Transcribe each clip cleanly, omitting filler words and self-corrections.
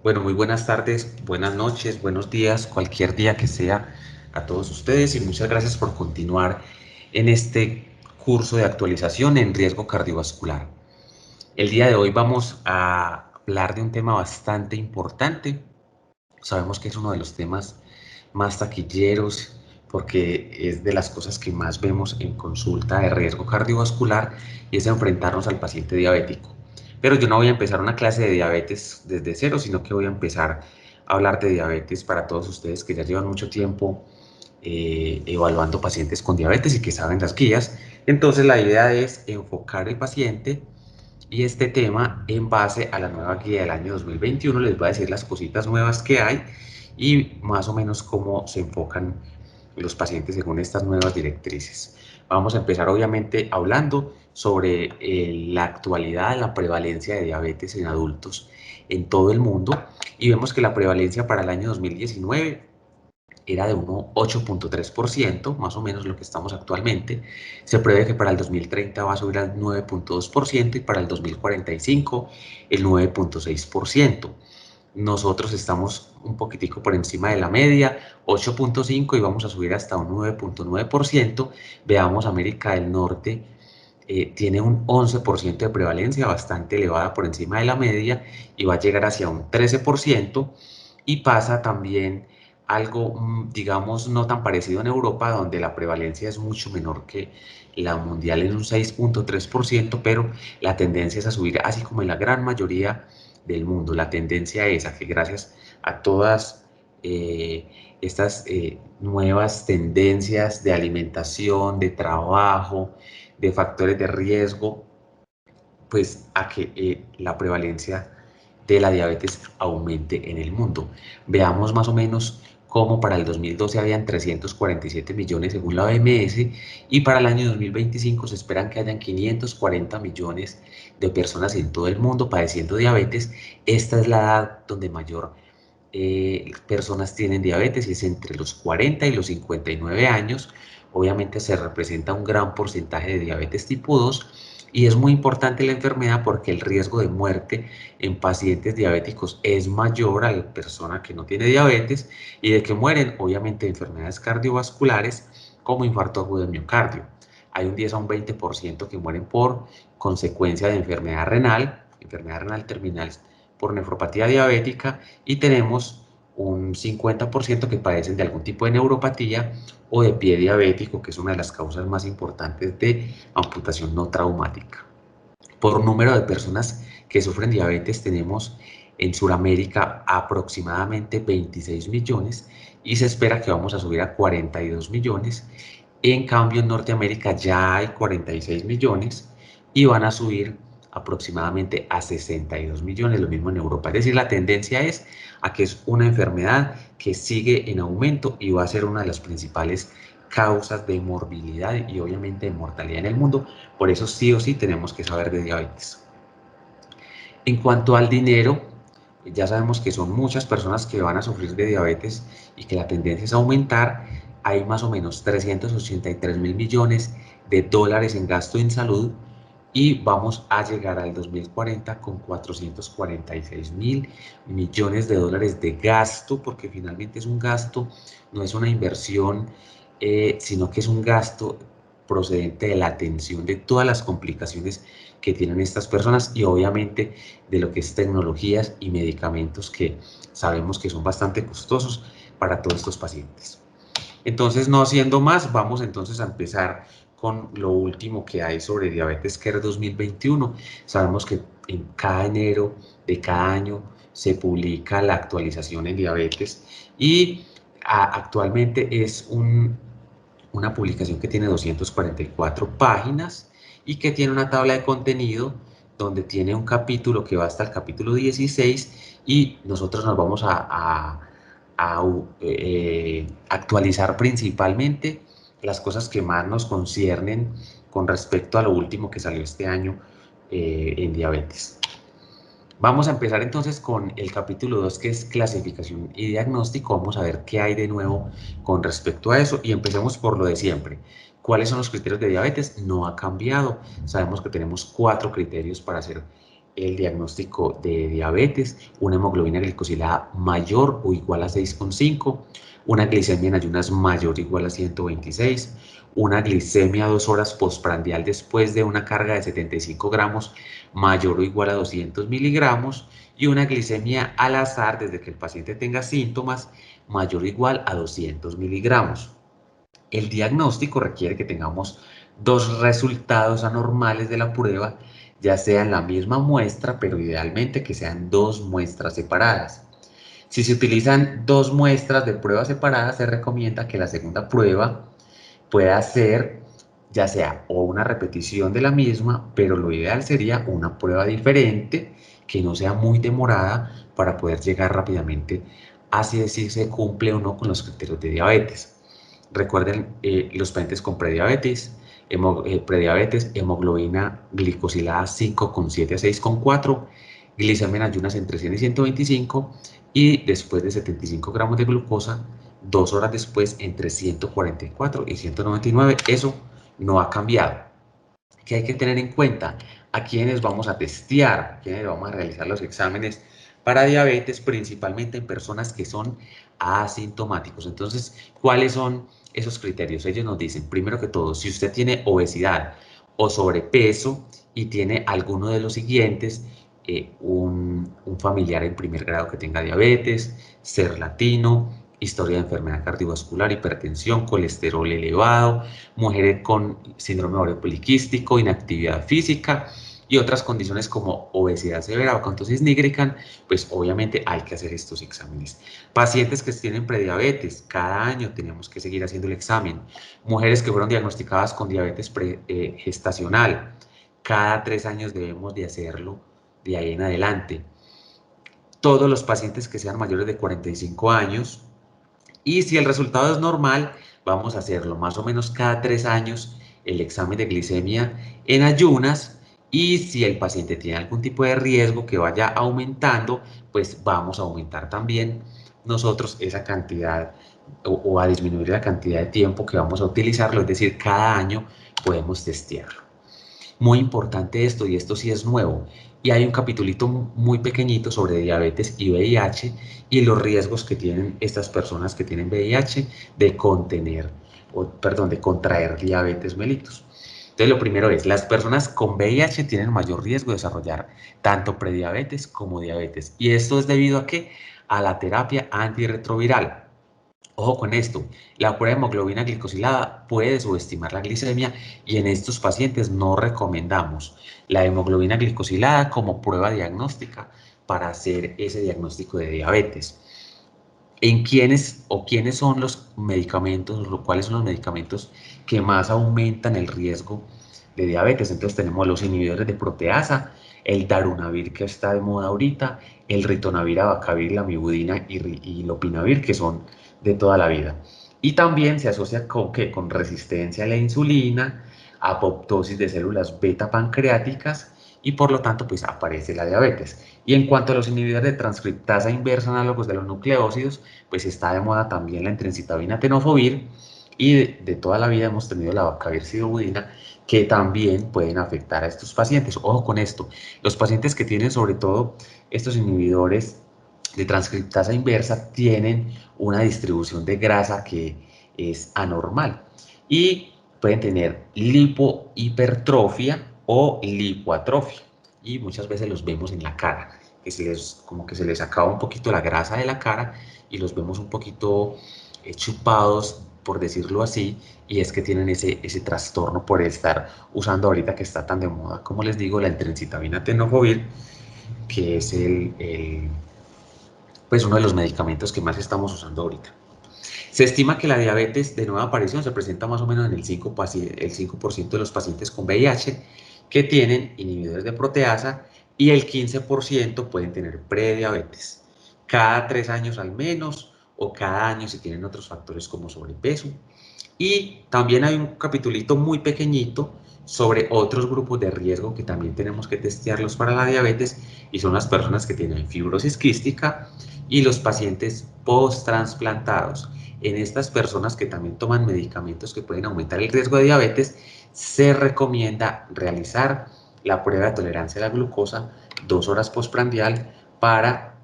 Bueno, muy buenas tardes, buenas noches, buenos días, cualquier día que sea a todos ustedes y muchas gracias por continuar en este curso de actualización en riesgo cardiovascular. El día de hoy vamos a hablar de un tema bastante importante. Sabemos que es uno de los temas más taquilleros porque es de las cosas que más vemos en consulta de riesgo cardiovascular y es enfrentarnos al paciente diabético. Pero yo no voy a empezar una clase de diabetes desde cero, sino que voy a empezar a hablar de diabetes para todos ustedes que ya llevan mucho tiempo evaluando pacientes con diabetes y que saben las guías. Entonces la idea es enfocar el paciente y este tema en base a la nueva guía del año 2021. Les voy a decir las cositas nuevas que hay y más o menos cómo se enfocan los pacientes según estas nuevas directrices. Vamos a empezar obviamente hablando sobre la actualidad, la prevalencia de diabetes en adultos en todo el mundo y vemos que la prevalencia para el año 2019 era de un 8.3%, más o menos lo que estamos actualmente. Se prevé que para el 2030 va a subir al 9.2% y para el 2045 el 9.6%. Nosotros estamos un poquitico por encima de la media, 8.5 y vamos a subir hasta un 9.9%. Veamos América del Norte, tiene un 11% de prevalencia, bastante elevada por encima de la media y va a llegar hacia un 13% y pasa también algo, digamos, no tan parecido en Europa, donde la prevalencia es mucho menor que la mundial en un 6.3%, pero la tendencia es a subir, así como en la gran mayoría del mundo. La tendencia es a que gracias a todas estas nuevas tendencias de alimentación, de trabajo, de factores de riesgo, pues a que la prevalencia de la diabetes aumente en el mundo. Veamos más o menos cómo para el 2012 habían 347 millones según la OMS y para el año 2025 se esperan que hayan 540 millones de personas en todo el mundo padeciendo diabetes. Esta es la edad donde mayor personas tienen diabetes y es entre los 40 y los 59 años. Obviamente se representa un gran porcentaje de diabetes tipo 2 y es muy importante la enfermedad porque el riesgo de muerte en pacientes diabéticos es mayor a la persona que no tiene diabetes y de que mueren obviamente de enfermedades cardiovasculares como infarto agudo de miocardio. Hay un 10 a un 20% que mueren por consecuencia de enfermedad renal terminal por nefropatía diabética y tenemos un 50% que padecen de algún tipo de neuropatía o de pie diabético, que es una de las causas más importantes de amputación no traumática. Por número de personas que sufren diabetes tenemos en Sudamérica aproximadamente 26 millones y se espera que vamos a subir a 42 millones. En cambio, en Norteamérica ya hay 46 millones y van a subir aproximadamente a 62 millones, lo mismo en Europa. Es decir, la tendencia es a que es una enfermedad que sigue en aumento y va a ser una de las principales causas de morbilidad y obviamente de mortalidad en el mundo. Por eso sí o sí tenemos que saber de diabetes. En cuanto al dinero, ya sabemos que son muchas personas que van a sufrir de diabetes y que la tendencia es a aumentar. Hay más o menos 383 mil millones de dólares en gasto en salud y vamos a llegar al 2040 con 446 mil millones de dólares de gasto, porque finalmente es un gasto, no es una inversión, sino que es un gasto procedente de la atención de todas las complicaciones que tienen estas personas y obviamente de lo que es tecnologías y medicamentos que sabemos que son bastante costosos para todos estos pacientes. Entonces, no siendo más, vamos entonces a empezar con lo último que hay sobre Diabetes Care 2021. Sabemos que en cada enero de cada año se publica la actualización en diabetes y actualmente es una publicación que tiene 244 páginas y que tiene una tabla de contenido donde tiene un capítulo que va hasta el capítulo 16 y nosotros nos vamos a actualizar principalmente las cosas que más nos conciernen con respecto a lo último que salió este año en diabetes. Vamos a empezar entonces con el capítulo 2 que es clasificación y diagnóstico. Vamos a ver qué hay de nuevo con respecto a eso y empecemos por lo de siempre. ¿Cuáles son los criterios de diabetes? No ha cambiado. Sabemos que tenemos 4 criterios para ser el diagnóstico de diabetes, una hemoglobina glicosilada mayor o igual a 6,5, una glicemia en ayunas mayor o igual a 126, una glicemia 2 horas postprandial después de una carga de 75 gramos mayor o igual a 200 miligramos y una glicemia al azar desde que el paciente tenga síntomas mayor o igual a 200 miligramos. El diagnóstico requiere que tengamos dos resultados anormales de la prueba, ya sea en la misma muestra, pero idealmente que sean dos muestras separadas. Si se utilizan dos muestras de prueba separadas, se recomienda que la segunda prueba pueda ser ya sea o una repetición de la misma, pero lo ideal sería una prueba diferente que no sea muy demorada para poder llegar rápidamente a si se cumple o no con los criterios de diabetes. Recuerden los pacientes con prediabetes, hemoglobina glicosilada 5,7 a 6,4, glicemia en ayunas entre 100 y 125 y después de 75 gramos de glucosa, 2 horas después entre 144 y 199. Eso no ha cambiado. ¿Qué hay que tener en cuenta? A quienes vamos a testear, a quienes vamos a realizar los exámenes para diabetes, principalmente en personas que son asintomáticos. Entonces, ¿cuáles son esos criterios? Ellos nos dicen, primero que todo, si usted tiene obesidad o sobrepeso y tiene alguno de los siguientes, un familiar en primer grado que tenga diabetes, ser latino, historia de enfermedad cardiovascular, hipertensión, colesterol elevado, mujeres con síndrome ovario poliquístico, inactividad física y otras condiciones como obesidad severa o acantosis nigricans, pues obviamente hay que hacer estos exámenes. Pacientes que tienen prediabetes, cada año tenemos que seguir haciendo el examen. Mujeres que fueron diagnosticadas con diabetes gestacional, cada 3 años debemos de hacerlo de ahí en adelante. Todos los pacientes que sean mayores de 45 años, y si el resultado es normal, vamos a hacerlo más o menos cada 3 años el examen de glicemia en ayunas, y si el paciente tiene algún tipo de riesgo que vaya aumentando, pues vamos a aumentar también nosotros esa cantidad o a disminuir la cantidad de tiempo que vamos a utilizarlo, es decir, cada año podemos testearlo. Muy importante esto, y esto sí es nuevo, y hay un capitulito muy pequeñito sobre diabetes y VIH y los riesgos que tienen estas personas que tienen VIH de de contraer diabetes mellitus. Entonces, lo primero es, las personas con VIH tienen mayor riesgo de desarrollar tanto prediabetes como diabetes. ¿Y esto es debido a qué? A la terapia antirretroviral. Ojo con esto, la prueba de hemoglobina glicosilada puede subestimar la glicemia y en estos pacientes no recomendamos la hemoglobina glicosilada como prueba diagnóstica para hacer ese diagnóstico de diabetes. ¿En quiénes son los medicamentos, cuáles son los medicamentos que más aumentan el riesgo de diabetes? Entonces tenemos los inhibidores de proteasa, el darunavir que está de moda ahorita, el ritonavir, abacavir, lamivudina y lopinavir, que son de toda la vida. Y también se asocia con, ¿qué? Con resistencia a la insulina, apoptosis de células beta pancreáticas y por lo tanto pues aparece la diabetes. Y en cuanto a los inhibidores de transcriptasa inversa análogos de los nucleócidos, pues está de moda también la entrencitabina tenofovir y de toda la vida hemos tenido la vacavircidobudina que también pueden afectar a estos pacientes. Ojo con esto, los pacientes que tienen sobre todo estos inhibidores de transcriptasa inversa tienen una distribución de grasa que es anormal y pueden tener lipohipertrofia o lipoatrofia y muchas veces los vemos en la cara, como que se les acaba un poquito la grasa de la cara y los vemos un poquito chupados, por decirlo así, y es que tienen ese trastorno por estar usando ahorita que está tan de moda, como les digo, la entrencitabina tenofovir, que es pues uno de los medicamentos que más estamos usando ahorita. Se estima que la diabetes de nueva aparición se presenta más o menos en el 5% de los pacientes con VIH que tienen inhibidores de proteasa y el 15% pueden tener prediabetes. Cada 3 años al menos o cada año si tienen otros factores como sobrepeso. Y también hay un capitulito muy pequeñito sobre otros grupos de riesgo que también tenemos que testearlos para la diabetes y son las personas que tienen fibrosis quística y los pacientes post-transplantados. En estas personas que también toman medicamentos que pueden aumentar el riesgo de diabetes, se recomienda realizar la prueba de tolerancia a la glucosa 2 horas postprandial para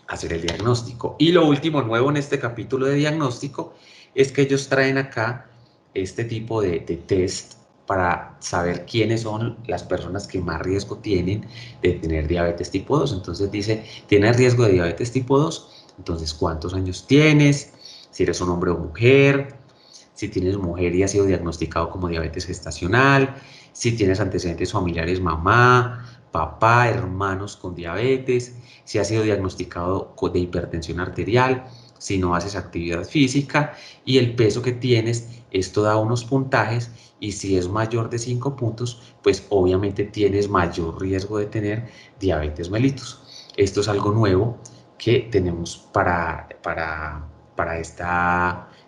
hacer el diagnóstico. Y lo último nuevo en este capítulo de diagnóstico es que ellos traen acá este tipo de test para saber quiénes son las personas que más riesgo tienen de tener diabetes tipo 2. Entonces dice, ¿tienes riesgo de diabetes tipo 2? Entonces, ¿cuántos años tienes? Si eres un hombre o mujer, si tienes mujer y has sido diagnosticado como diabetes gestacional, si tienes antecedentes familiares, mamá, papá, hermanos con diabetes, si has sido diagnosticado de hipertensión arterial, si no haces actividad física y el peso que tienes, esto da unos puntajes y si es mayor de 5 puntos, pues obviamente tienes mayor riesgo de tener diabetes mellitus. Esto es algo nuevo que tenemos para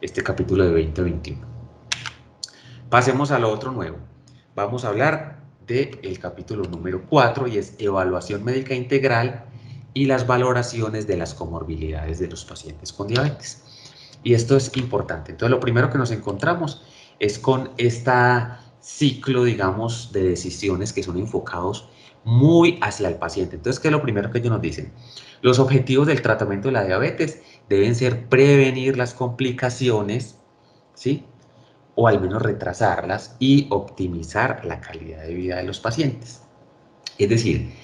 este capítulo de 2021. Pasemos a lo otro nuevo. Vamos a hablar del capítulo número 4 y es evaluación médica integral y las valoraciones de las comorbilidades de los pacientes con diabetes. Y esto es importante. Entonces, lo primero que nos encontramos es con este ciclo, digamos, de decisiones que son enfocados muy hacia el paciente. Entonces, ¿qué es lo primero que ellos nos dicen? Los objetivos del tratamiento de la diabetes deben ser prevenir las complicaciones, ¿sí? O al menos retrasarlas y optimizar la calidad de vida de los pacientes. Es decir,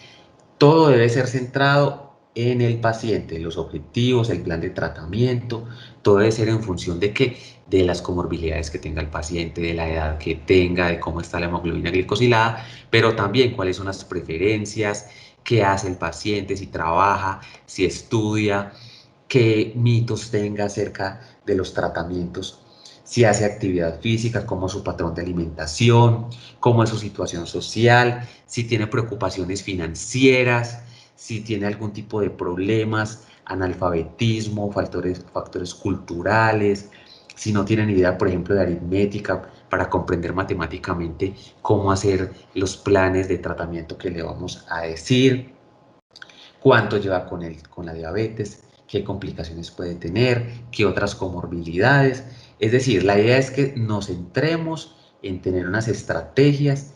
todo debe ser centrado en el paciente, los objetivos, el plan de tratamiento, todo debe ser en función de qué, de las comorbilidades que tenga el paciente, de la edad que tenga, de cómo está la hemoglobina glicosilada, pero también cuáles son las preferencias, qué hace el paciente, si trabaja, si estudia, qué mitos tenga acerca de los tratamientos, si hace actividad física, cómo es su patrón de alimentación, cómo es su situación social, si tiene preocupaciones financieras, si tiene algún tipo de problemas, analfabetismo, factores culturales, si no tienen idea, por ejemplo, de aritmética para comprender matemáticamente cómo hacer los planes de tratamiento que le vamos a decir, cuánto lleva con la diabetes, qué complicaciones puede tener, qué otras comorbilidades. Es decir, la idea es que nos centremos en tener unas estrategias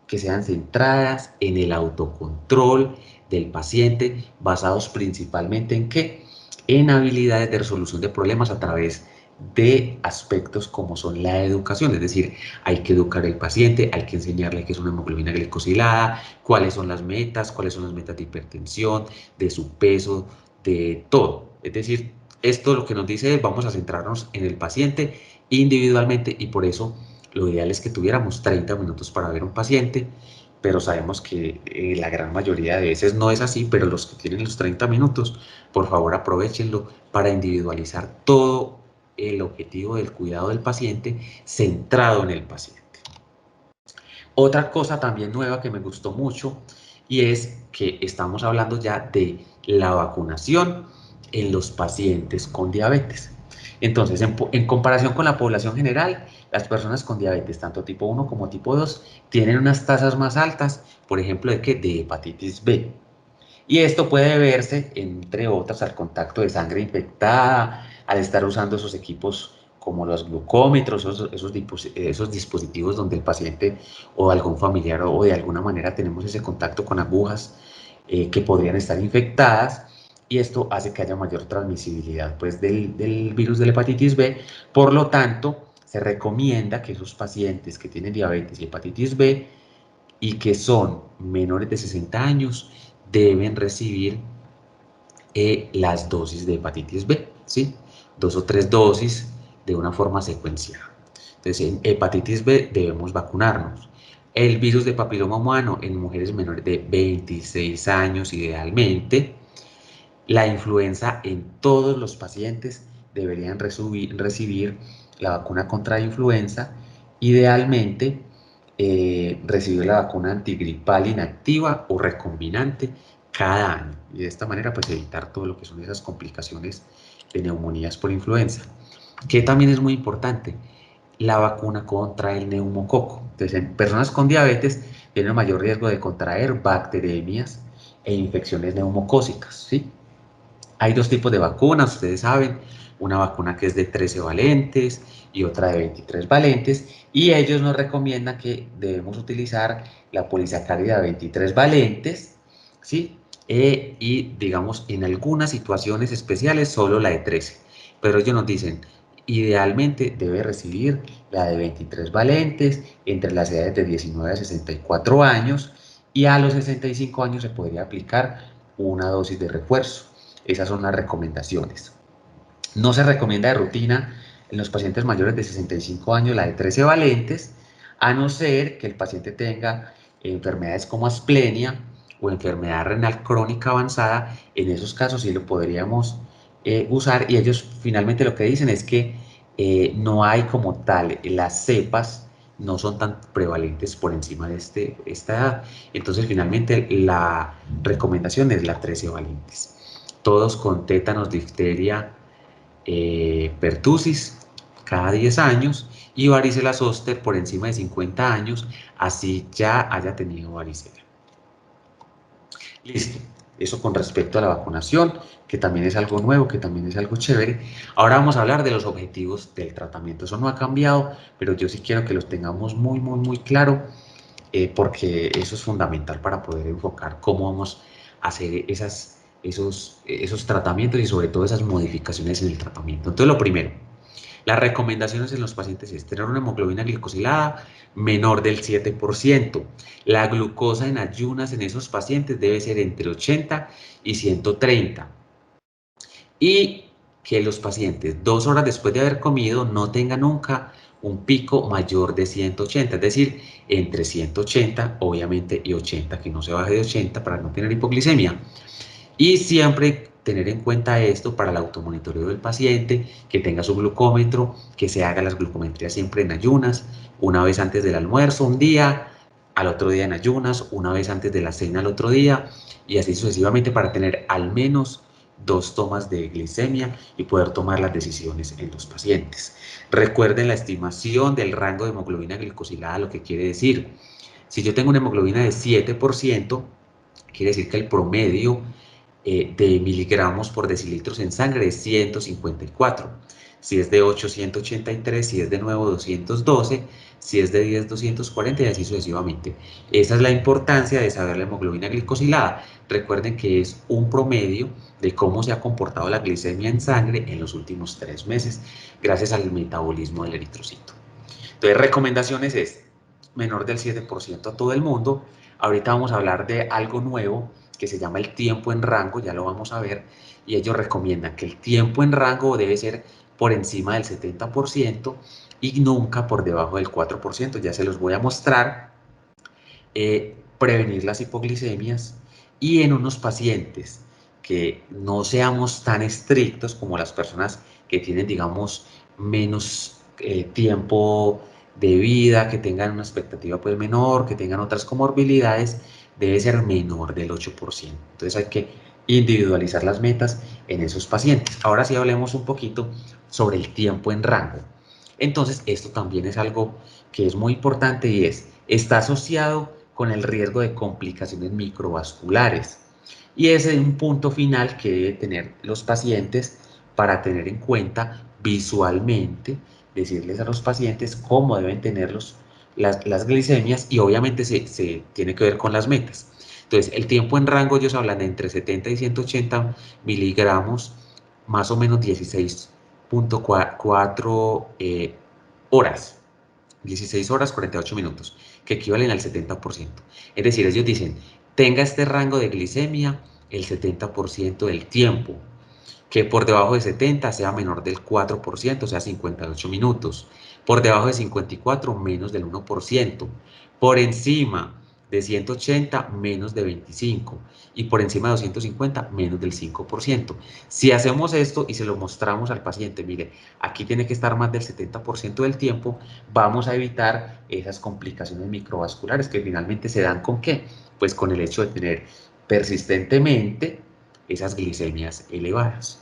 que sean centradas en el autocontrol del paciente, basados principalmente en qué? En habilidades de resolución de problemas a través de aspectos como son la educación, es decir, hay que educar al paciente, hay que enseñarle qué es una hemoglobina glicosilada, cuáles son las metas de hipertensión, de su peso, de todo. Es decir, esto lo que nos dice es vamos a centrarnos en el paciente individualmente y por eso lo ideal es que tuviéramos 30 minutos para ver un paciente, pero sabemos que la gran mayoría de veces no es así, pero los que tienen los 30 minutos, por favor aprovechenlo para individualizar todo el objetivo del cuidado del paciente centrado en el paciente. Otra cosa también nueva que me gustó mucho y es que estamos hablando ya de la vacunación en los pacientes con diabetes. Entonces, en comparación con la población general, las personas con diabetes, tanto tipo 1 como tipo 2, tienen unas tasas más altas, por ejemplo, ¿de qué? De hepatitis B. Y esto puede verse, entre otras, al contacto de sangre infectada, al estar usando esos equipos como los glucómetros, esos dispositivos donde el paciente o algún familiar o de alguna manera tenemos ese contacto con agujas que podrían estar infectadas y esto hace que haya mayor transmisibilidad pues, del virus de la hepatitis B. Por lo tanto, se recomienda que esos pacientes que tienen diabetes y hepatitis B y que son menores de 60 años deben recibir las dosis de hepatitis B, ¿sí? 2 o 3 dosis de una forma secuenciada. Entonces, en hepatitis B debemos vacunarnos. El virus de papiloma humano en mujeres menores de 26 años idealmente. La influenza en todos los pacientes deberían recibir la vacuna contra la influenza. Idealmente, recibir la vacuna antigripal inactiva o recombinante cada año y de esta manera pues evitar todo lo que son esas complicaciones de neumonías por influenza, que también es muy importante, la vacuna contra el neumococo. Entonces, en personas con diabetes tienen mayor riesgo de contraer bacteremias e infecciones neumocócicas, ¿sí? Hay 2 tipos de vacunas, ustedes saben, una vacuna que es de 13 valentes y otra de 23 valentes, y ellos nos recomiendan que debemos utilizar la polisacárida de 23 valentes, ¿sí? Y digamos, en algunas situaciones especiales solo la de 13, pero ellos nos dicen, idealmente debe recibir la de 23 valentes entre las edades de 19 a 64 años y a los 65 años se podría aplicar una dosis de refuerzo. Esas son las recomendaciones. No se recomienda de rutina en los pacientes mayores de 65 años la de 13 valentes, a no ser que el paciente tenga enfermedades como asplenia o enfermedad renal crónica avanzada. En esos casos sí lo podríamos usar, y ellos finalmente lo que dicen es que no hay como tal, las cepas no son tan prevalentes por encima de esta edad. Entonces finalmente la recomendación es la 13 valentes. Todos con tétanos, difteria, pertusis cada 10 años y varicela zoster por encima de 50 años, así ya haya tenido varicela. Listo. Eso con respecto a la vacunación, que también es algo nuevo, que también es algo chévere. Ahora vamos a hablar de los objetivos del tratamiento. Eso no ha cambiado, pero yo sí quiero que los tengamos muy claro, porque eso es fundamental para poder enfocar cómo vamos a hacer esos tratamientos y sobre todo esas modificaciones en el tratamiento. Entonces, lo primero, las recomendaciones en los pacientes es tener una hemoglobina glicosilada menor del 7%. La glucosa en ayunas en esos pacientes debe ser entre 80 y 130. Y que los pacientes 2 horas después de haber comido no tengan nunca un pico mayor de 180, es decir, entre 180 obviamente y 80, que no se baje de 80 para no tener hipoglicemia. Y siempre tener en cuenta esto para el automonitoreo del paciente, que tenga su glucómetro, que se haga las glucometrías siempre en ayunas, una vez antes del almuerzo un día, al otro día en ayunas, una vez antes de la cena al otro día, y así sucesivamente para tener al menos 2 tomas de glicemia y poder tomar las decisiones en los pacientes. Recuerden la estimación del rango de hemoglobina glicosilada, lo que quiere decir, si yo tengo una hemoglobina de 7%, quiere decir que el promedio de miligramos por decilitros en sangre es 154. Si es de 8, 183, si es de nuevo 212, si es de 10, 240 y así sucesivamente. Esa es la importancia de saber la hemoglobina glicosilada. Recuerden que es un promedio de cómo se ha comportado la glicemia en sangre en los últimos 3 meses, gracias al metabolismo del eritrocito. Entonces, recomendaciones es menor del 7% a todo el mundo. Ahorita vamos a hablar de algo nuevo que se llama el tiempo en rango, ya lo vamos a ver, y ellos recomiendan que el tiempo en rango debe ser por encima del 70% y nunca por debajo del 4%. Ya se los voy a mostrar. Prevenir las hipoglicemias, y en unos pacientes que no seamos tan estrictos como las personas que tienen, digamos, menos tiempo de vida, que tengan una expectativa pues menor, que tengan otras comorbilidades, debe ser menor del 8%. Entonces hay que individualizar las metas en esos pacientes. Ahora sí hablemos un poquito sobre el tiempo en rango. Entonces esto también es algo que es muy importante y está asociado con el riesgo de complicaciones microvasculares. Y ese es un punto final que deben tener los pacientes para tener en cuenta visualmente, decirles a los pacientes cómo deben tener las glicemias, y obviamente se tiene que ver con las metas. Entonces, el tiempo en rango, ellos hablan de entre 70 y 180 miligramos, más o menos 16.4 horas. 16 horas 48 minutos, que equivalen al 70%. Es decir, ellos dicen, tenga este rango de glicemia el 70% del tiempo, que por debajo de 70 sea menor del 4%, o sea, 58 minutos. Por debajo de 54, menos del 1%. Por encima de 180, menos de 25. Y por encima de 250, menos del 5%. Si hacemos esto y se lo mostramos al paciente, mire, aquí tiene que estar más del 70% del tiempo, vamos a evitar esas complicaciones microvasculares que finalmente se dan ¿con qué? Pues con el hecho de tener persistentemente esas glicemias elevadas.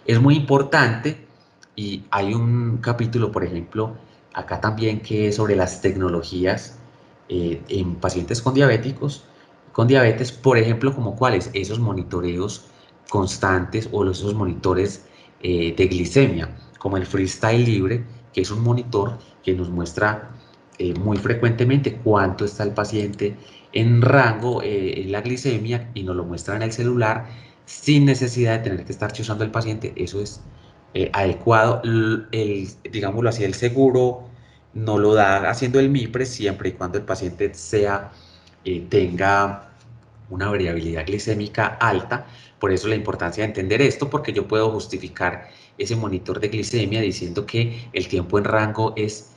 Es muy importante, y hay un capítulo, por ejemplo, acá también, que es sobre las tecnologías en pacientes con diabetes, por ejemplo, como cuáles, esos monitoreos constantes o esos monitores de glicemia, como el Freestyle Libre, que es un monitor que nos muestra muy frecuentemente cuánto está el paciente en rango en la glicemia y nos lo muestra en el celular sin necesidad de tener que estar chuzando al paciente. Eso es adecuado. Digámoslo así, el seguro no lo da haciendo el MIPRE siempre y cuando el paciente tenga una variabilidad glicémica alta. Por eso la importancia de entender esto, porque yo puedo justificar ese monitor de glicemia diciendo que el tiempo en rango es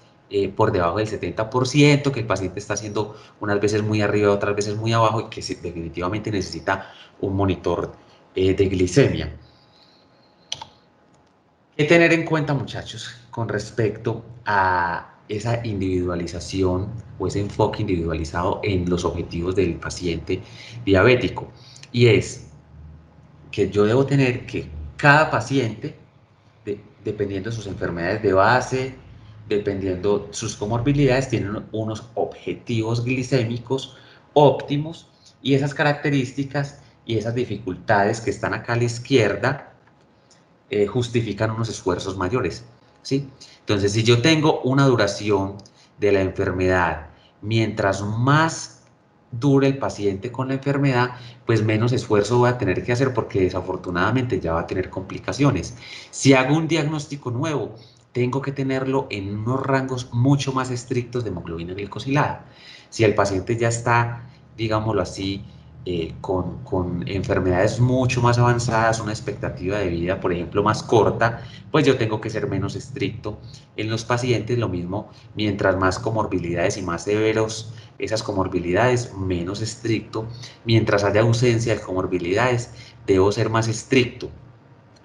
por debajo del 70%, que el paciente está haciendo unas veces muy arriba, otras veces muy abajo y que definitivamente necesita un monitor de glicemia. ¿Qué tener en cuenta, muchachos, con respecto a esa individualización o ese enfoque individualizado en los objetivos del paciente diabético? Y es que yo debo tener que cada paciente, dependiendo de sus enfermedades de base, dependiendo sus comorbilidades, tienen unos objetivos glicémicos óptimos y esas características y esas dificultades que están acá a la izquierda justifican unos esfuerzos mayores, ¿sí? Entonces, si yo tengo una duración de la enfermedad, mientras más dure el paciente con la enfermedad, pues menos esfuerzo voy a tener que hacer porque desafortunadamente ya va a tener complicaciones. Si hago un diagnóstico nuevo, tengo que tenerlo en unos rangos mucho más estrictos de hemoglobina glicosilada. Si el paciente ya está, digámoslo así, con enfermedades mucho más avanzadas, una expectativa de vida, por ejemplo, más corta, pues yo tengo que ser menos estricto en los pacientes. Lo mismo, mientras más comorbilidades y más severos esas comorbilidades, menos estricto. Mientras haya ausencia de comorbilidades, debo ser más estricto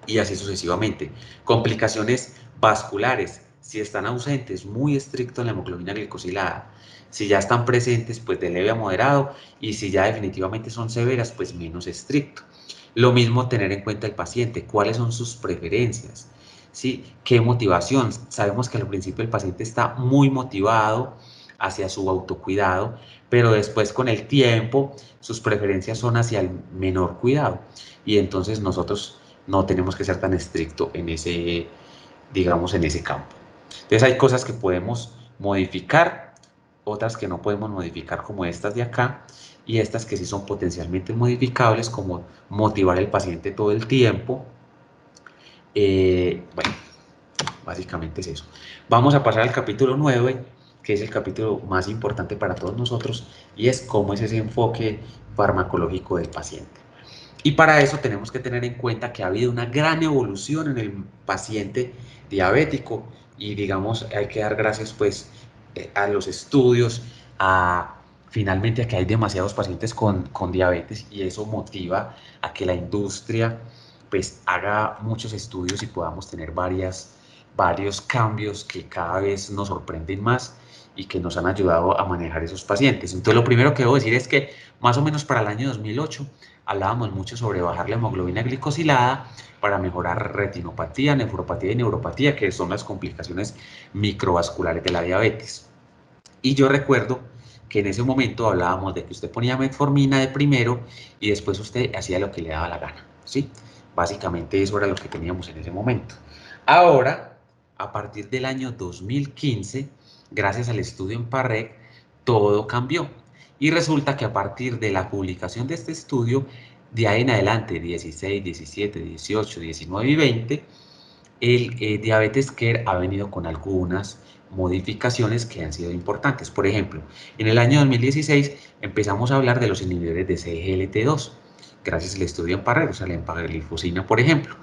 y así sucesivamente. Complicaciones vasculares, si están ausentes, muy estricto en la hemoglobina glicosilada. Si ya están presentes, pues de leve a moderado, y si ya definitivamente son severas, pues menos estricto. Lo mismo tener en cuenta el paciente, cuáles son sus preferencias, ¿sí? ¿Qué motivación? Sabemos que al principio el paciente está muy motivado hacia su autocuidado, pero después con el tiempo sus preferencias son hacia el menor cuidado y entonces nosotros no tenemos que ser tan estricto en ese, digamos, en ese campo. Entonces hay cosas que podemos modificar, otras que no podemos modificar como estas de acá, y estas que sí son potencialmente modificables, como motivar al paciente todo el tiempo. Bueno, básicamente es eso. Vamos a pasar al capítulo 9, que es el capítulo más importante para todos nosotros, y es cómo es ese enfoque farmacológico del paciente. Y para eso tenemos que tener en cuenta que ha habido una gran evolución en el paciente diabético y digamos hay que dar gracias pues a los estudios, finalmente a que hay demasiados pacientes con diabetes y eso motiva a que la industria pues haga muchos estudios y podamos tener varios cambios que cada vez nos sorprenden más y que nos han ayudado a manejar esos pacientes. Entonces lo primero que debo decir es que más o menos para el año 2008 hablábamos mucho sobre bajar la hemoglobina glicosilada para mejorar retinopatía, nefropatía y neuropatía, que son las complicaciones microvasculares de la diabetes. Y yo recuerdo que en ese momento hablábamos de que usted ponía metformina de primero y después usted hacía lo que le daba la gana, ¿sí? Básicamente eso era lo que teníamos en ese momento. Ahora, a partir del año 2015, gracias al estudio en PARREC, todo cambió. Y resulta que a partir de la publicación de este estudio, de ahí en adelante, 16, 17, 18, 19 y 20, el diabetes care ha venido con algunas modificaciones que han sido importantes. Por ejemplo, en el año 2016 empezamos a hablar de los inhibidores de CGLT2, gracias al estudio en Parrero, o sea, la empaglifosina, por ejemplo.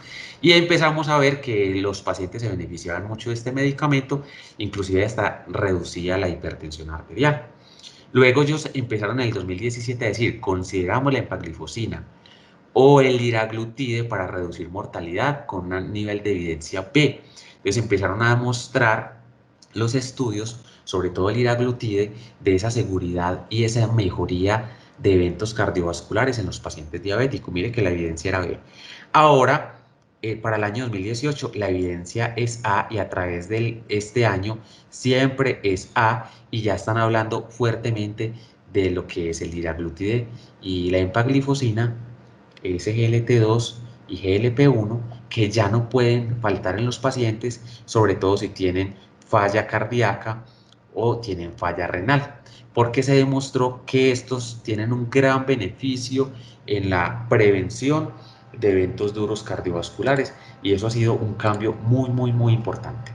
Y empezamos a ver que los pacientes se beneficiaban mucho de este medicamento, inclusive hasta reducía la hipertensión arterial. Luego ellos empezaron en el 2017 a decir, consideramos la empaglifosina o el liraglutide para reducir mortalidad con un nivel de evidencia B. Entonces empezaron a mostrar los estudios, sobre todo el liraglutide, de esa seguridad y esa mejoría de eventos cardiovasculares en los pacientes diabéticos. Mire que la evidencia era B. Ahora, para el año 2018, la evidencia es A y a través de este año siempre es A y ya están hablando fuertemente de lo que es el liraglutide y la empaglifosina SGLT2 y GLP1 que ya no pueden faltar en los pacientes, sobre todo si tienen falla cardíaca o tienen falla renal, porque se demostró que estos tienen un gran beneficio en la prevención de eventos duros cardiovasculares, y eso ha sido un cambio muy importante.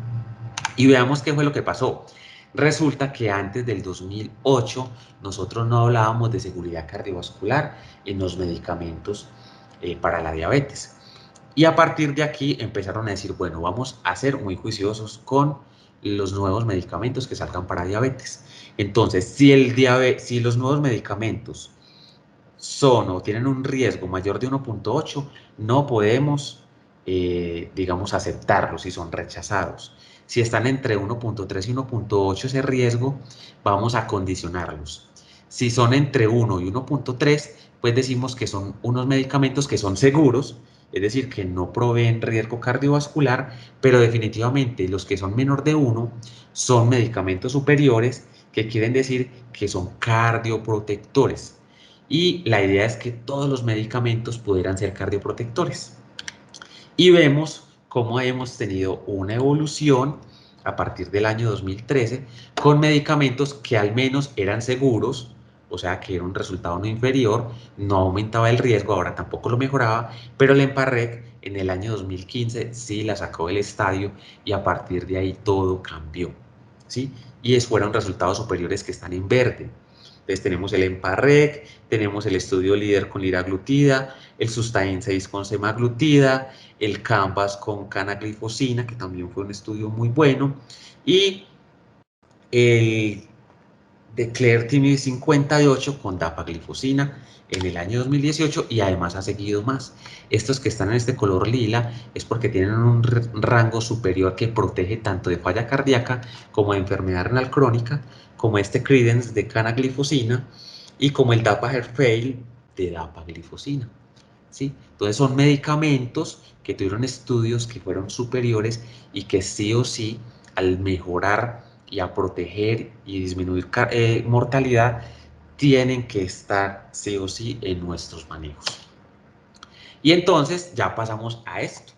Y veamos qué fue lo que pasó. Resulta que antes del 2008 nosotros no hablábamos de seguridad cardiovascular en los medicamentos para la diabetes. Y a partir de aquí empezaron a decir, bueno, vamos a ser muy juiciosos con los nuevos medicamentos que salgan para diabetes. Entonces, si los nuevos medicamentos son o tienen un riesgo mayor de 1.8, no podemos, digamos, aceptarlos si son rechazados. Si están entre 1.3 y 1.8 ese riesgo, vamos a condicionarlos. Si son entre 1 y 1.3, pues decimos que son unos medicamentos que son seguros, es decir, que no proveen riesgo cardiovascular, pero definitivamente los que son menor de 1 son medicamentos superiores, que quieren decir que son cardioprotectores. Y la idea es que todos los medicamentos pudieran ser cardioprotectores. Y vemos cómo hemos tenido una evolución a partir del año 2013 con medicamentos que al menos eran seguros, o sea que era un resultado no inferior, no aumentaba el riesgo, ahora tampoco lo mejoraba, pero el Emparrec en el año 2015 sí la sacó del estadio y a partir de ahí todo cambió, ¿sí? Y fueron resultados superiores que están en verde. Entonces tenemos el Emparrec, tenemos el estudio líder con liraglutida, el Sustain 6 con semaglutida, el Canvas con canaglifosina, que también fue un estudio muy bueno, y el Declare TIMI 58 con dapaglifosina en el año 2018, y además ha seguido más. Estos que están en este color lila es porque tienen un rango superior que protege tanto de falla cardíaca como de enfermedad renal crónica, como este Credence de canaglifosina y como el Dapagerfail de dapaglifosina. ¿Sí? Entonces son medicamentos que tuvieron estudios que fueron superiores y que sí o sí, al mejorar y a proteger y disminuir mortalidad, tienen que estar sí o sí en nuestros manejos. Y entonces ya pasamos a esto.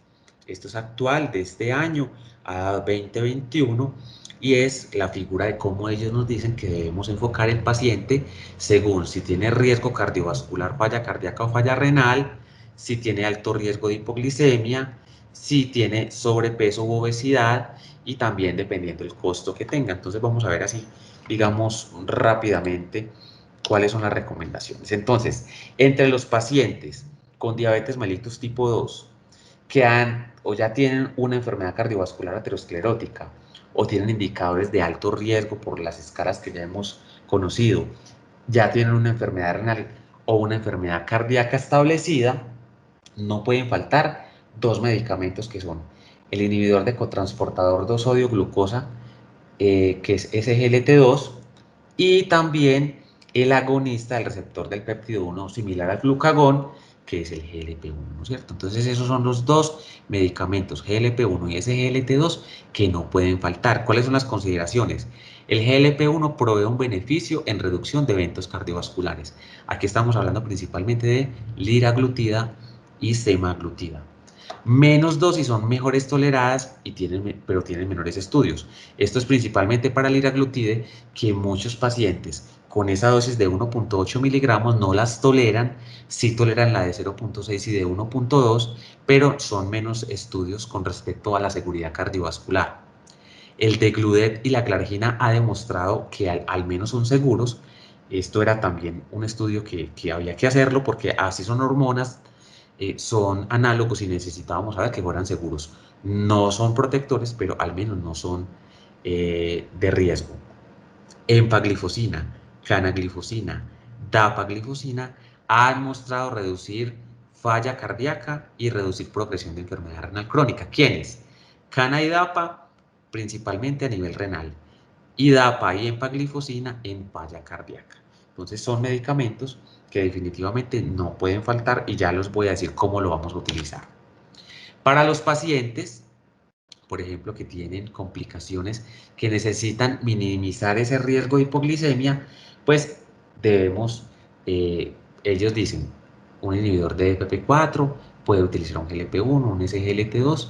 Esto es actual de este año a 2021 y es la figura de cómo ellos nos dicen que debemos enfocar el paciente según si tiene riesgo cardiovascular, falla cardíaca o falla renal, si tiene alto riesgo de hipoglicemia, si tiene sobrepeso u obesidad y también dependiendo del costo que tenga. Entonces vamos a ver así, digamos rápidamente, cuáles son las recomendaciones. Entonces, entre los pacientes con diabetes mellitus tipo 2 que han o ya tienen una enfermedad cardiovascular aterosclerótica o tienen indicadores de alto riesgo por las escalas que ya hemos conocido, ya tienen una enfermedad renal o una enfermedad cardíaca establecida, no pueden faltar dos medicamentos que son el inhibidor de cotransportador 2-sodio-glucosa, que es SGLT2, y también el agonista del receptor del péptido 1 similar al glucagón, que es el GLP-1, ¿no es cierto? Entonces esos son los dos medicamentos, GLP-1 y SGLT2, que no pueden faltar. ¿Cuáles son las consideraciones? El GLP-1 provee un beneficio en reducción de eventos cardiovasculares. Aquí estamos hablando principalmente de liraglutida y semaglutida. Menos dosis son mejores toleradas, pero tienen menores estudios. Esto es principalmente para el liraglutide, que muchos pacientes con esa dosis de 1.8 miligramos no las toleran, sí toleran la de 0.6 y de 1.2, pero son menos estudios con respecto a la seguridad cardiovascular. El Degludec y la Clargina ha demostrado que al menos son seguros. Esto era también un estudio que había que hacerlo porque así son hormonas, son análogos y necesitábamos saber que fueran seguros. No son protectores, pero al menos no son de riesgo. Empaglifosina, canaglifosina, dapaglifosina han mostrado reducir falla cardíaca y reducir progresión de enfermedad renal crónica. ¿Quiénes? Cana y dapa principalmente a nivel renal, y dapa y empaglifosina en falla cardíaca. Entonces son medicamentos que definitivamente no pueden faltar y ya los voy a decir cómo lo vamos a utilizar. Para los pacientes, por ejemplo, que tienen complicaciones que necesitan minimizar ese riesgo de hipoglicemia, pues debemos, ellos dicen, un inhibidor de FP4, puede utilizar un GLP-1, un SGLT2,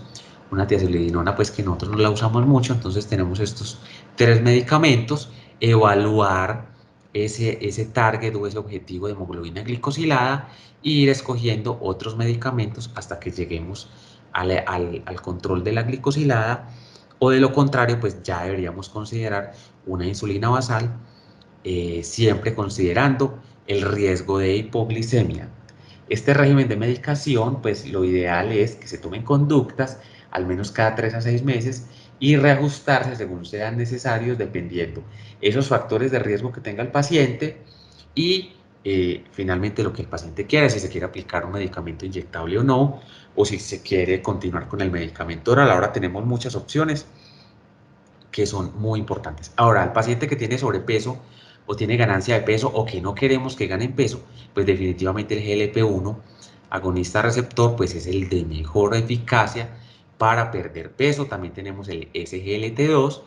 una tiazolidinona, pues que nosotros no la usamos mucho, entonces tenemos estos 3 medicamentos, evaluar ese target o ese objetivo de hemoglobina glicosilada e ir escogiendo otros medicamentos hasta que lleguemos al control de la glicosilada, o de lo contrario, pues ya deberíamos considerar una insulina basal, siempre considerando el riesgo de hipoglicemia. Este régimen de medicación, pues lo ideal es que se tomen conductas al menos cada 3 a 6 meses y reajustarse según sean necesarios dependiendo esos factores de riesgo que tenga el paciente y finalmente lo que el paciente quiera, si se quiere aplicar un medicamento inyectable o no, o si se quiere continuar con el medicamento oral. Ahora tenemos muchas opciones que son muy importantes. Ahora, el paciente que tiene sobrepeso o tiene ganancia de peso o que no queremos que ganen peso, pues definitivamente el GLP-1 agonista receptor pues es el de mejor eficacia para perder peso. También tenemos el SGLT2,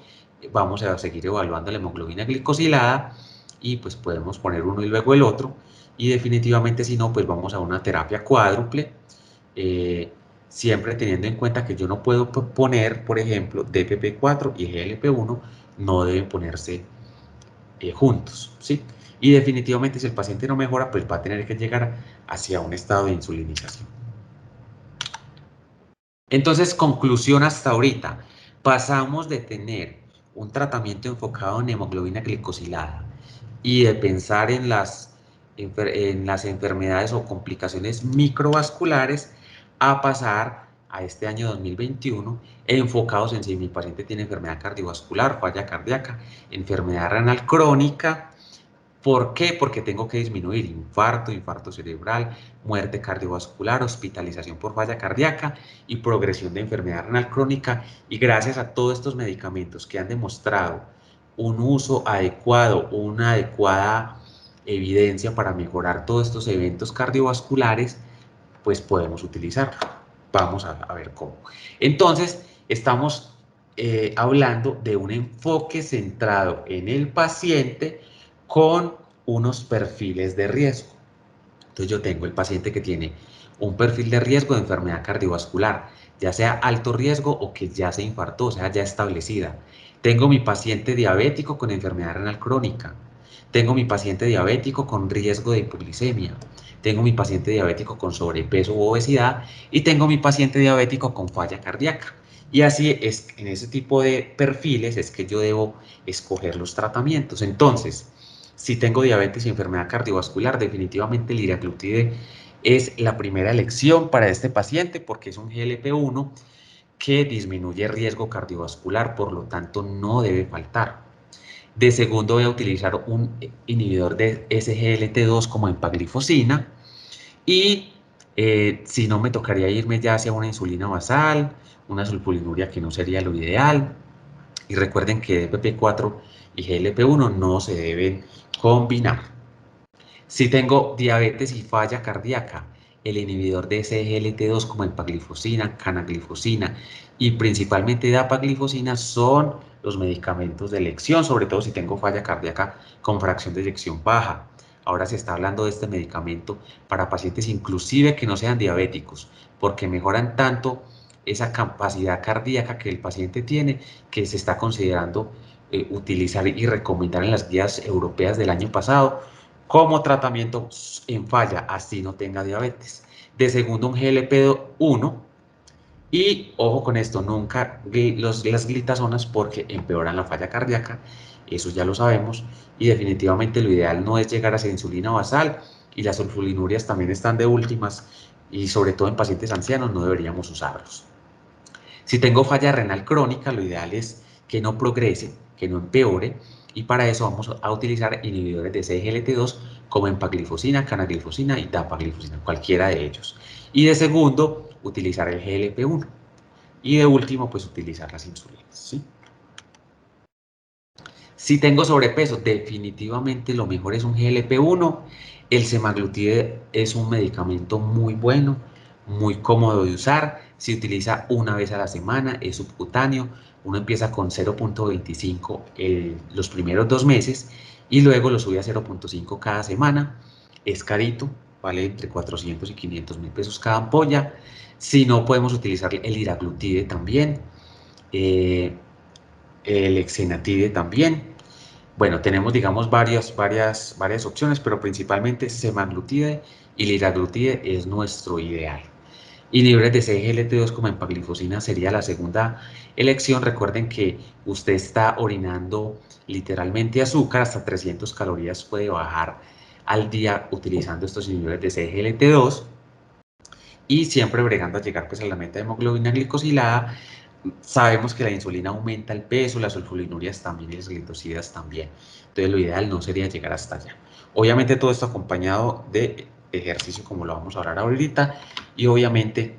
vamos a seguir evaluando la hemoglobina glicosilada y pues podemos poner uno y luego el otro, y definitivamente si no pues vamos a una terapia cuádruple, eh, siempre teniendo en cuenta que yo no puedo poner, por ejemplo, DPP4 y GLP-1 no deben ponerse juntos, ¿sí? Y definitivamente si el paciente no mejora, pues va a tener que llegar hacia un estado de insulinización. Entonces, conclusión hasta ahorita, pasamos de tener un tratamiento enfocado en hemoglobina glicosilada y de pensar en las enfermedades o complicaciones microvasculares a pasar a este año 2021 enfocados en si mi paciente tiene enfermedad cardiovascular, falla cardíaca, enfermedad renal crónica. ¿Por qué? Porque tengo que disminuir infarto, infarto cerebral, muerte cardiovascular, hospitalización por falla cardíaca y progresión de enfermedad renal crónica. Y gracias a todos estos medicamentos que han demostrado un uso adecuado, una adecuada evidencia para mejorar todos estos eventos cardiovasculares, pues podemos utilizarlo. Vamos a ver cómo. Entonces, estamos hablando de un enfoque centrado en el paciente con unos perfiles de riesgo. Entonces yo tengo el paciente que tiene un perfil de riesgo de enfermedad cardiovascular, ya sea alto riesgo o que ya se infartó, o sea, ya establecida. Tengo mi paciente diabético con enfermedad renal crónica. Tengo mi paciente diabético con riesgo de hipoglicemia. Tengo mi paciente diabético con sobrepeso u obesidad. Y tengo mi paciente diabético con falla cardíaca. Y así es, en ese tipo de perfiles es que yo debo escoger los tratamientos. Entonces, si tengo diabetes y enfermedad cardiovascular, definitivamente el liraglutide es la primera elección para este paciente porque es un GLP-1 que disminuye riesgo cardiovascular, por lo tanto no debe faltar. De segundo voy a utilizar un inhibidor de SGLT2 como empaglifosina, y si no, me tocaría irme ya hacia una insulina basal, una sulfoniluria, que no sería lo ideal. Y recuerden que DPP4 y GLP-1 no se deben combinar. Si tengo diabetes y falla cardíaca, el inhibidor de SGLT2 como empaglifosina, canaglifosina y principalmente dapaglifosina son los medicamentos de elección, sobre todo si tengo falla cardíaca con fracción de eyección baja. Ahora se está hablando de este medicamento para pacientes inclusive que no sean diabéticos, porque mejoran tanto esa capacidad cardíaca que el paciente tiene, que se está considerando utilizar y recomendar en las guías europeas del año pasado como tratamiento en falla, así no tenga diabetes. De segundo, un GLP-1. Y ojo con esto, nunca las glitazonas porque empeoran la falla cardíaca, eso ya lo sabemos. Y definitivamente lo ideal no es llegar a esa insulina basal, y las sulfonilurias también están de últimas, y sobre todo en pacientes ancianos no deberíamos usarlos. Si tengo falla renal crónica, lo ideal es que no progrese, que no empeore, y para eso vamos a utilizar inhibidores de SGLT2 como empaglifosina, canaglifosina y dapaglifosina, cualquiera de ellos. Y de segundo, utilizar el GLP-1. Y de último, pues utilizar las insulinas, ¿sí? Si tengo sobrepeso, definitivamente lo mejor es un GLP-1. El semaglutide es un medicamento muy bueno, muy cómodo de usar. Se utiliza una vez a la semana, es subcutáneo. Uno empieza con 0.25 los primeros 2 meses y luego lo sube a 0.5 cada semana. Es carito, vale entre 400 y 500 mil pesos cada ampolla. Si no, podemos utilizar el liraglutide también. Eh, el exenatide también. Bueno, tenemos, digamos, varias opciones, pero principalmente semaglutide y liraglutide es nuestro ideal. Inhibidores de CGLT2 como empaglifosina sería la segunda elección. Recuerden que usted está orinando literalmente azúcar, hasta 300 calorías puede bajar al día utilizando estos inhibidores de CGLT2 y siempre bregando a llegar pues a la meta de hemoglobina glicosilada. Sabemos que la insulina aumenta el peso, las sulfonurias también y las glicosidas también. Entonces lo ideal no sería llegar hasta allá. Obviamente todo esto acompañado de ejercicio como lo vamos a hablar ahorita y obviamente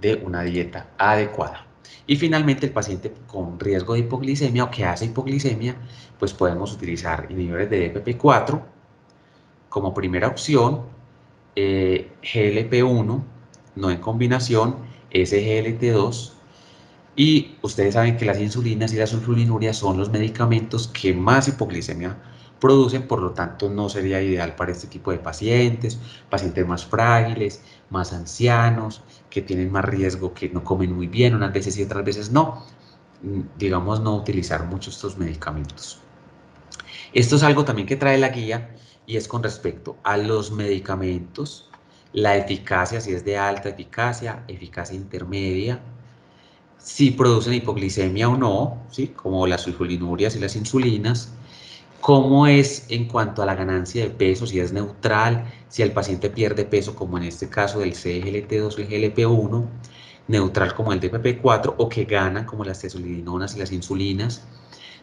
de una dieta adecuada. Y finalmente el paciente con riesgo de hipoglicemia o que hace hipoglicemia, pues podemos utilizar inhibidores de DPP4 como primera opción, GLP-1, no en combinación, SGLT2. Y ustedes saben que las insulinas y las sulfonurias son los medicamentos que más hipoglicemia producen, por lo tanto no sería ideal para este tipo de pacientes, pacientes más frágiles, más ancianos, que tienen más riesgo, que no comen muy bien, unas veces y otras veces no. Digamos, no utilizar mucho estos medicamentos. Esto es algo también que trae la guía y es con respecto a los medicamentos, la eficacia, si es de alta eficacia, eficacia intermedia, si producen hipoglicemia o no, ¿sí? Como las sulfonurias y las insulinas, cómo es en cuanto a la ganancia de peso, si es neutral, si el paciente pierde peso, como en este caso del CGLT2 o el GLP-1, neutral como el DPP4, o que ganan como las tesolidinonas y las insulinas,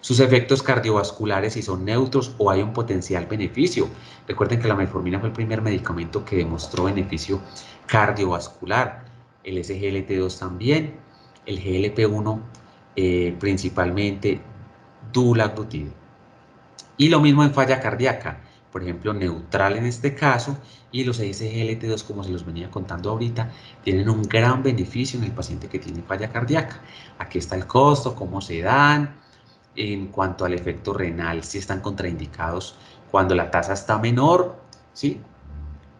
sus efectos cardiovasculares si son neutros o hay un potencial beneficio. Recuerden que la metformina fue el primer medicamento que demostró beneficio cardiovascular, el SGLT2 también, el GLP-1 principalmente dulaglutide. Y lo mismo en falla cardíaca, por ejemplo, neutral en este caso, y los SGLT2, como se los venía contando ahorita, tienen un gran beneficio en el paciente que tiene falla cardíaca. Aquí está el costo, cómo se dan, en cuanto al efecto renal, si están contraindicados cuando la tasa está menor, ¿sí?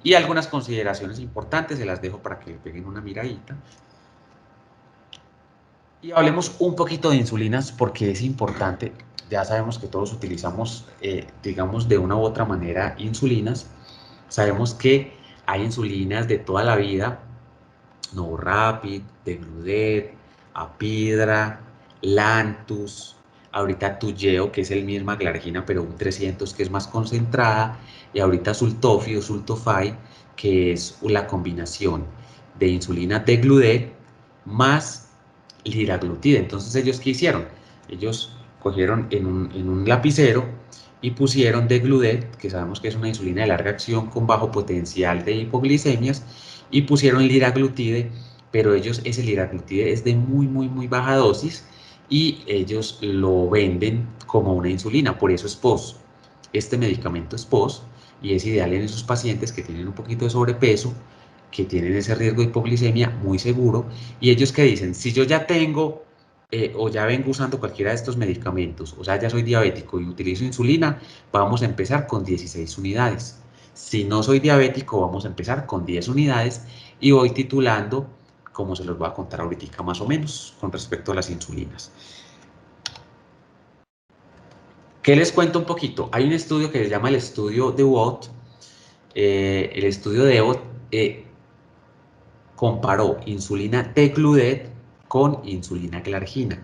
Y algunas consideraciones importantes, se las dejo para que le peguen una miradita. Y hablemos un poquito de insulinas porque es importante. Ya sabemos que todos utilizamos, digamos, de una u otra manera insulinas. Sabemos que hay insulinas de toda la vida, Novorapid, Degludec, Apidra, Lantus, ahorita Toujeo, que es el misma glargina, pero un 300 que es más concentrada, y ahorita Sultofi o Sultofy, que es la combinación de insulina Degludec más liraglutide. Entonces, ¿ellos qué hicieron? Ellos cogieron en un lapicero y pusieron Degludec, que sabemos que es una insulina de larga acción con bajo potencial de hipoglicemias, y pusieron liraglutide, pero ellos, ese liraglutide es de muy baja dosis y ellos lo venden como una insulina, por eso es POS. Este medicamento es POS y es ideal en esos pacientes que tienen un poquito de sobrepeso, que tienen ese riesgo de hipoglicemia muy seguro, y ellos que dicen, si yo ya tengo o ya vengo usando cualquiera de estos medicamentos, o sea, ya soy diabético y utilizo insulina, vamos a empezar con 16 unidades. Si no soy diabético, vamos a empezar con 10 unidades y voy titulando, como se los voy a contar ahorita más o menos, con respecto a las insulinas. ¿Qué les cuento un poquito? Hay un estudio que se llama el estudio de Watt. El estudio de Watt comparó insulina Degludec con insulina glargina.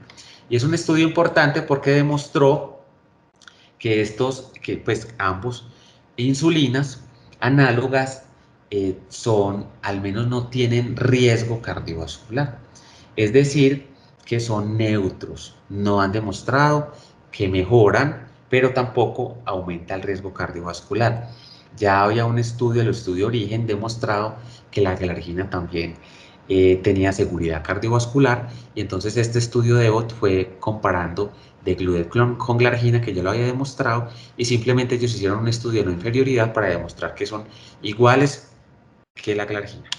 Y es un estudio importante porque demostró que pues ambos insulinas análogas al menos no tienen riesgo cardiovascular. Es decir, que son neutros. No han demostrado que mejoran, pero tampoco aumenta el riesgo cardiovascular. Ya había un estudio, el estudio Origen, demostrado que la glargina también tenía seguridad cardiovascular, y entonces este estudio de EVOT fue comparando de gludeclon con glargina, que yo lo había demostrado, y simplemente ellos hicieron un estudio de no inferioridad para demostrar que son iguales que la glargina.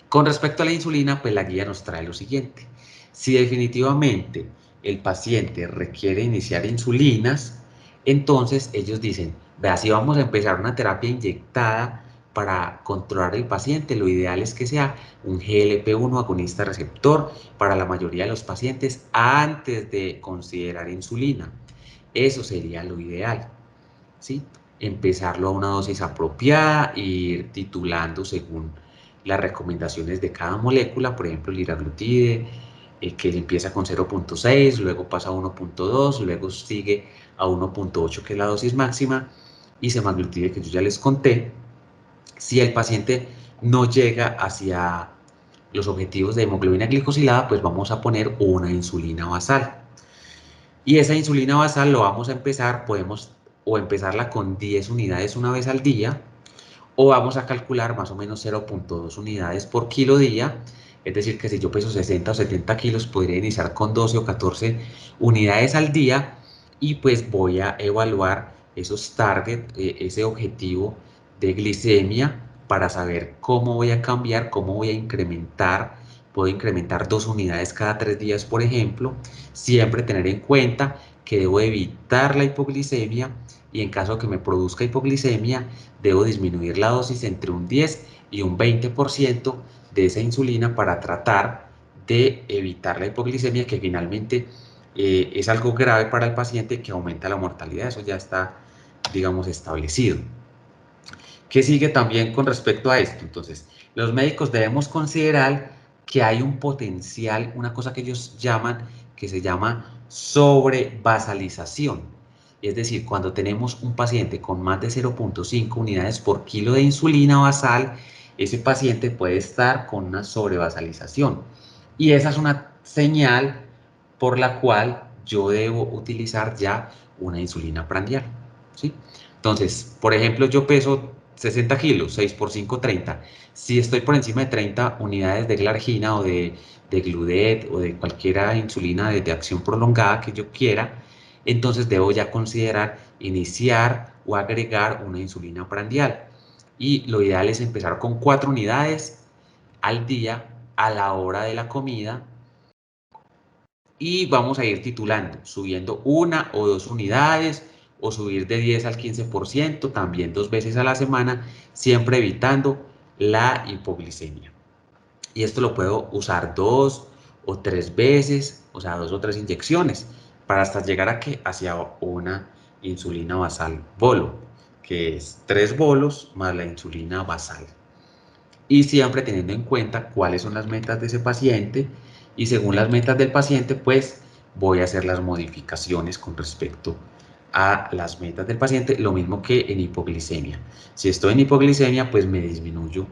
Con respecto a la insulina, pues la guía nos trae lo siguiente. Si definitivamente el paciente requiere iniciar insulinas, entonces ellos dicen, vea, si vamos a empezar una terapia inyectada para controlar el paciente, lo ideal es que sea un GLP-1 agonista receptor para la mayoría de los pacientes antes de considerar insulina. Eso sería lo ideal, ¿sí? Empezarlo a una dosis apropiada e ir titulando según las recomendaciones de cada molécula, por ejemplo, el liraglutide, que empieza con 0.6, luego pasa a 1.2, luego sigue a 1.8, que es la dosis máxima, y semaglutide, que yo ya les conté. Si el paciente no llega hacia los objetivos de hemoglobina glicosilada, pues vamos a poner una insulina basal. Y esa insulina basal lo vamos a empezar, podemos o empezarla con 10 unidades una vez al día, o vamos a calcular más o menos 0.2 unidades por kilo día. Es decir, que si yo peso 60 o 70 kilos, podría iniciar con 12 o 14 unidades al día, y pues voy a evaluar esos target, ese objetivo de glicemia, para saber cómo voy a cambiar, cómo voy a incrementar. Puedo incrementar 2 unidades cada 3 días, por ejemplo. Siempre tener en cuenta que debo evitar la hipoglicemia, y en caso de que me produzca hipoglicemia, debo disminuir la dosis entre un 10 y un 20% de esa insulina para tratar de evitar la hipoglicemia, que finalmente es algo grave para el paciente, que aumenta la mortalidad. Eso ya está, digamos, establecido. ¿Qué sigue también con respecto a esto? Entonces, los médicos debemos considerar que hay un potencial, una cosa que ellos llaman, que se llama sobrevasalización. Es decir, cuando tenemos un paciente con más de 0.5 unidades por kilo de insulina basal, ese paciente puede estar con una sobrevasalización. Y esa es una señal por la cual yo debo utilizar ya una insulina prandial, ¿sí? Entonces, por ejemplo, yo peso 60 kilos, 6 por 5, 30. Si estoy por encima de 30 unidades de glargina o de gludet o de cualquier insulina de acción prolongada que yo quiera, entonces debo ya considerar iniciar o agregar una insulina prandial. Y lo ideal es empezar con 4 unidades al día a la hora de la comida, y vamos a ir titulando, subiendo 1 o 2 unidades, o subir de 10 al 15%, también 2 veces a la semana, siempre evitando la hipoglicemia. Y esto lo puedo usar 2 o 3 veces, o sea, 2 o 3 inyecciones, para hasta llegar a que hacia una insulina basal bolo, que es 3 bolos más la insulina basal. Y siempre teniendo en cuenta cuáles son las metas de ese paciente, y según las metas del paciente, pues voy a hacer las modificaciones con respecto a las metas del paciente, lo mismo que en hipoglicemia. Si estoy en hipoglicemia, pues me disminuyo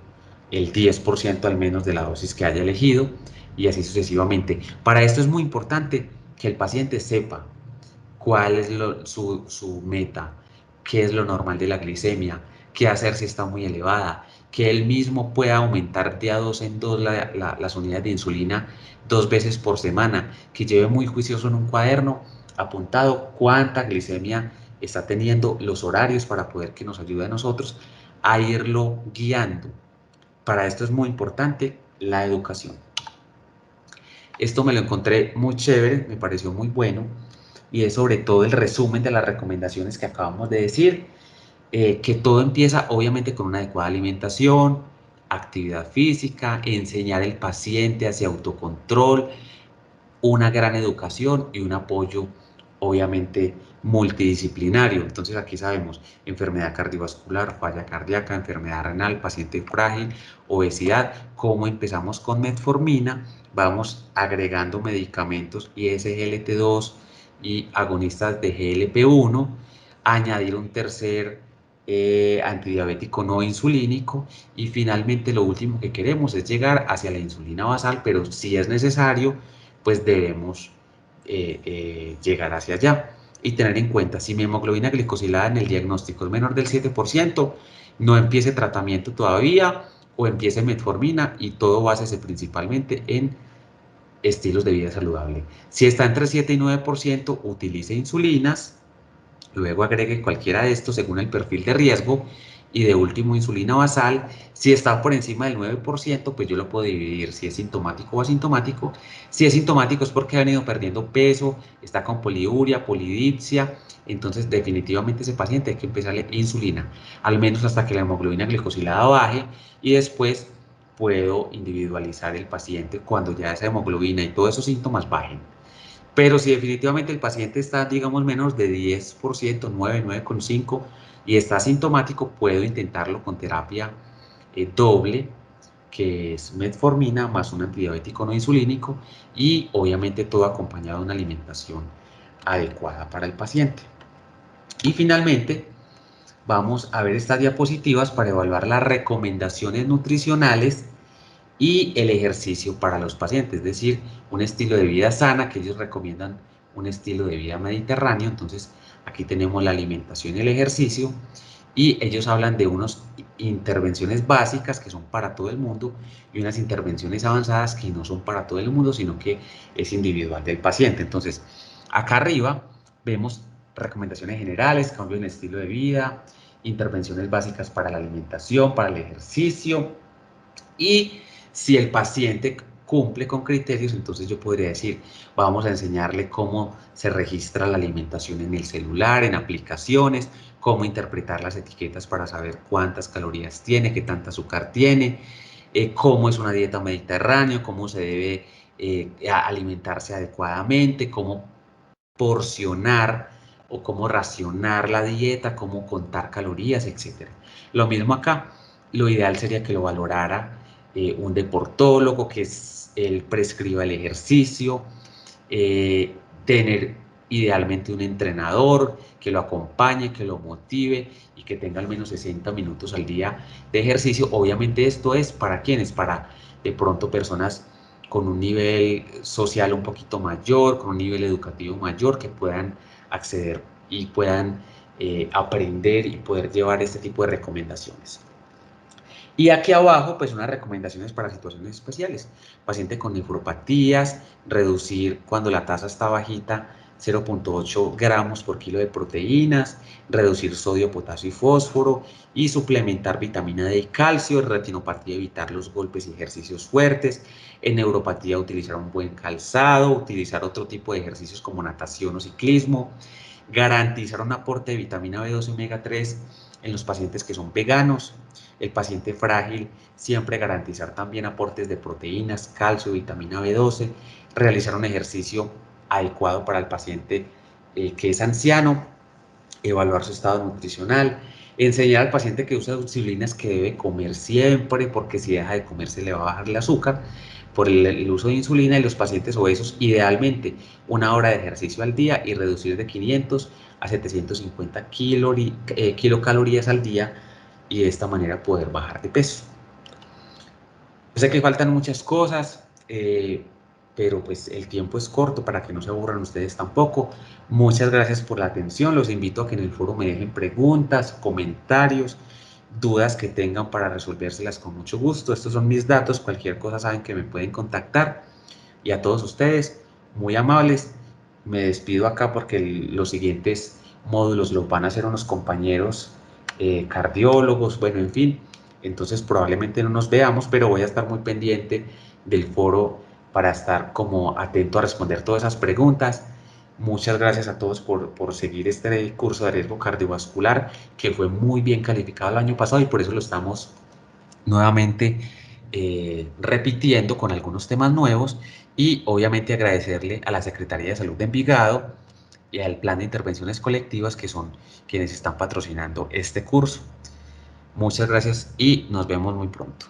el 10% al menos de la dosis que haya elegido, y así sucesivamente. Para esto es muy importante que el paciente sepa cuál es su meta, qué es lo normal de la glicemia, qué hacer si está muy elevada, que él mismo pueda aumentar de a 2 en 2 las unidades de insulina 2 veces por semana, que lleve muy juicioso en un cuaderno apuntado cuánta glicemia está teniendo, los horarios, para poder que nos ayude a nosotros a irlo guiando. Para esto es muy importante la educación. Esto me lo encontré muy chévere, me pareció muy bueno, y es sobre todo el resumen de las recomendaciones que acabamos de decir, que todo empieza obviamente con una adecuada alimentación, actividad física, enseñar al paciente hacia autocontrol, una gran educación y un apoyo obviamente multidisciplinario. Entonces aquí sabemos enfermedad cardiovascular, falla cardíaca, enfermedad renal, paciente frágil, obesidad. Como empezamos con metformina, vamos agregando medicamentos y SGLT2 y agonistas de GLP-1, añadir un tercer antidiabético no insulínico, y finalmente lo último que queremos es llegar hacia la insulina basal, pero si es necesario, pues debemos llegar hacia allá. Y tener en cuenta, si mi hemoglobina glicosilada en el diagnóstico es menor del 7%, no empiece tratamiento todavía, o empiece metformina, y todo básese principalmente en estilos de vida saludable. Si está entre 7 y 9%, utilice insulinas, luego agregue cualquiera de estos según el perfil de riesgo, y de último insulina basal. Si está por encima del 9%, pues yo lo puedo dividir si es sintomático o asintomático. Si es sintomático es porque ha venido perdiendo peso, está con poliuria, polidipsia, entonces definitivamente ese paciente hay que empezarle insulina, al menos hasta que la hemoglobina glicosilada baje, y después puedo individualizar el paciente cuando ya esa hemoglobina y todos esos síntomas bajen. Pero si definitivamente el paciente está, digamos, menos de 10%, 9, 9,5 y está asintomático, puedo intentarlo con terapia doble, que es metformina más un antidiabético no insulínico, y obviamente todo acompañado de una alimentación adecuada para el paciente. Y finalmente, vamos a ver estas diapositivas para evaluar las recomendaciones nutricionales y el ejercicio para los pacientes, es decir, un estilo de vida sana, que ellos recomiendan un estilo de vida mediterráneo. Entonces aquí tenemos la alimentación y el ejercicio, y ellos hablan de unas intervenciones básicas que son para todo el mundo y unas intervenciones avanzadas que no son para todo el mundo, sino que es individual del paciente. Entonces acá arriba vemos recomendaciones generales, cambio en el estilo de vida, intervenciones básicas para la alimentación, para el ejercicio, y si el paciente cumple con criterios, entonces yo podría decir, vamos a enseñarle cómo se registra la alimentación en el celular, en aplicaciones, cómo interpretar las etiquetas para saber cuántas calorías tiene, qué tanta azúcar tiene, cómo es una dieta mediterránea, cómo se debe alimentarse adecuadamente, cómo porcionar o cómo racionar la dieta, cómo contar calorías, etc. Lo mismo acá, lo ideal sería que lo valorara un deportólogo, que él prescriba el ejercicio, tener idealmente un entrenador que lo acompañe, que lo motive y que tenga al menos 60 minutos al día de ejercicio. Obviamente esto es para quienes, para de pronto personas con un nivel social un poquito mayor, con un nivel educativo mayor, que puedan acceder y puedan aprender y poder llevar este tipo de recomendaciones. Y aquí abajo, pues unas recomendaciones para situaciones especiales. Paciente con nefropatías, reducir cuando la tasa está bajita 0,8 gramos por kilo de proteínas, reducir sodio, potasio y fósforo, y suplementar vitamina D y calcio. En retinopatía, evitar los golpes y ejercicios fuertes. En neuropatía, utilizar un buen calzado, utilizar otro tipo de ejercicios como natación o ciclismo. Garantizar un aporte de vitamina B12 y omega 3 en los pacientes que son veganos. El paciente frágil, siempre garantizar también aportes de proteínas, calcio, vitamina B12. Realizar un ejercicio adecuado para el paciente que es anciano. Evaluar su estado nutricional. Enseñar al paciente que usa insulinas que debe comer siempre, porque si deja de comer se le va a bajar el azúcar por el uso de insulina. Y los pacientes obesos, idealmente una hora de ejercicio al día y reducir de 500 a 750 kilocalorías al día, y de esta manera poder bajar de peso. Sé que faltan muchas cosas, pero pues el tiempo es corto para que no se aburran ustedes tampoco. Muchas gracias por la atención. Los invito a que en el foro me dejen preguntas, comentarios, dudas que tengan para resolvérselas con mucho gusto. Estos son mis datos. Cualquier cosa saben que me pueden contactar. Y a todos ustedes, muy amables. Me despido acá porque los siguientes módulos los van a hacer unos compañeros cardiólogos, bueno, en fin. Entonces probablemente no nos veamos, pero voy a estar muy pendiente del foro para estar como atento a responder todas esas preguntas. Muchas gracias a todos por seguir este curso de riesgo cardiovascular, que fue muy bien calificado el año pasado, y por eso lo estamos nuevamente repitiendo con algunos temas nuevos. Y obviamente agradecerle a la Secretaría de Salud de Envigado y al Plan de Intervenciones Colectivas, que son quienes están patrocinando este curso. Muchas gracias y nos vemos muy pronto.